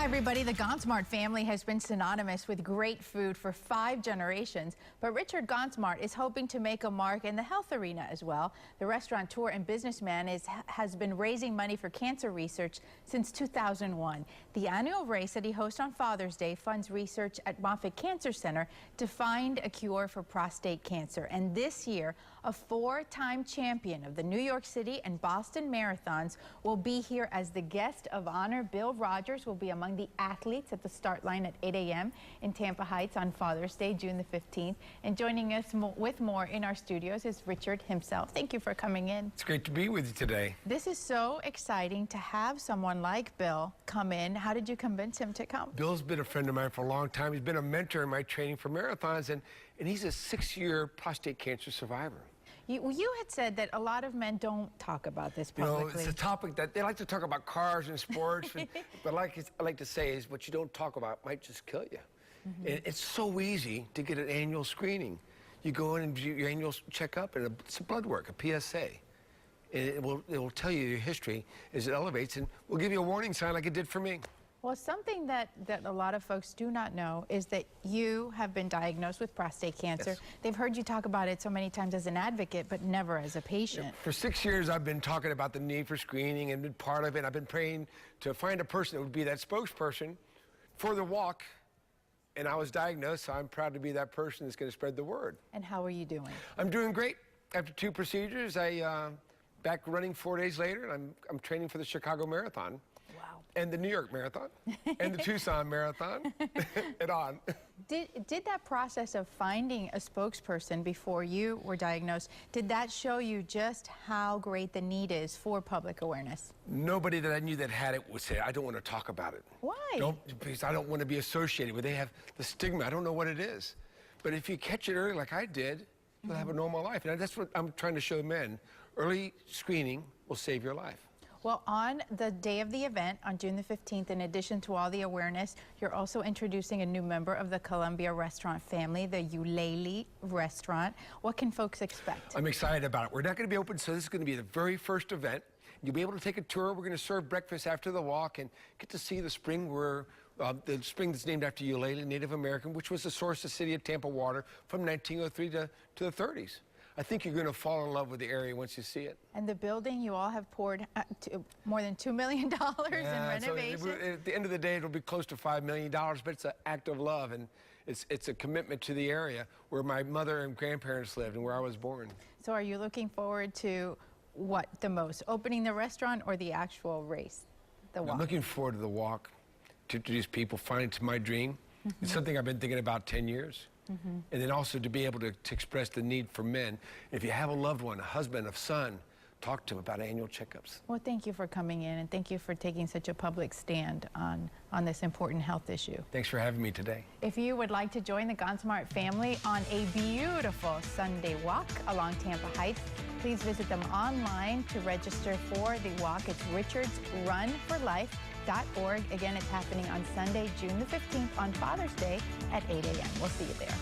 everybody. The Gonzmart family has been synonymous with great food for 5 generations, but Richard Gonzmart is hoping to make a mark in the health arena as well. The restaurateur and businessman has been raising money for cancer research since 2001. The annual race that he hosts on Father's Day funds research at Prostate Cancer Center to find a cure for prostate cancer. And this year, a 4-time champion of the New York City and Boston marathons will be here as the guest of honor. Bill Rogers will be among the athletes at the start line at 8 a.m. in Tampa Heights on Father's Day, June the 15th. And joining us with more in our studios is Richard himself. Thank you for coming in. It's great to be with you today. This is so exciting to have someone like Bill come in. How did you convince him to come? Bill's been a friend of mine for a long time. He's been a mentor in my training for marathons, and he's a 6-year prostate cancer survivor. You had said that a lot of men don't talk about this publicly. You know, it's a topic that they like to talk about cars and sports, but I like to say is what you don't talk about might just kill you. And it's so easy to get an annual screening. You go in and do your annual checkup, and it's a blood work, a PSA. And it will tell you your history as it elevates, and will give you a warning sign like it did for me. Well, something that a lot of folks do not know is that you have been diagnosed with prostate cancer. Yes. They've heard you talk about it so many times as an advocate, but never as a patient. For 6 years, I've been talking about the need for screening and been part of it. I've been praying to find a person that would be that spokesperson for the walk. And I was diagnosed, so I'm proud to be that person that's going to spread the word. And how are you doing? I'm doing great. After 2 procedures, back running 4 days later, and I'm training for the Chicago Marathon. Wow. And the New York Marathon, and the Tucson Marathon, and on. Did that process of finding a spokesperson before you were diagnosed, did that show you just how great the need is for public awareness? Nobody that I knew that had it would say, I don't want to talk about it. Why? Because I don't want to be associated with it. They have the stigma. I don't know what it is. But if you catch it early like I did, you'll have a normal life. And that's what I'm trying to show men. Early screening will save your life. Well, on the day of the event, on June the 15th, in addition to all the awareness, you're also introducing a new member of the Columbia restaurant family, the Ulele restaurant. What can folks expect? I'm excited about it. We're not going to be open, so this is going to be the very first event. You'll be able to take a tour. We're going to serve breakfast after the walk and get to see the spring the spring that's named after Ulele, Native American, which was the source of the city of Tampa water from 1903 to the 30s. I think you're going to fall in love with the area once you see it. And the building, you all have poured more than $2 million in renovation. So at the end of the day, it'll be close to $5 million, but it's an act of love, and it's a commitment to the area where my mother and grandparents lived and where I was born. So are you looking forward to what the most, opening the restaurant or the actual race, the walk? I'm looking forward to the walk, to introduce people, find to my dream. It's something I've been thinking about 10 years. And then also to be able to express the need for men. If you have a loved one, a husband, a son, talk to them about annual checkups. Well, thank you for coming in, and thank you for taking such a public stand on this important health issue. Thanks for having me today. If you would like to join the Gonzmart family on a beautiful Sunday walk along Tampa Heights, please visit them online to register for the walk. It's richardsrunforlife.org. Again, it's happening on Sunday, June the 15th on Father's Day at 8 a.m. We'll see you there.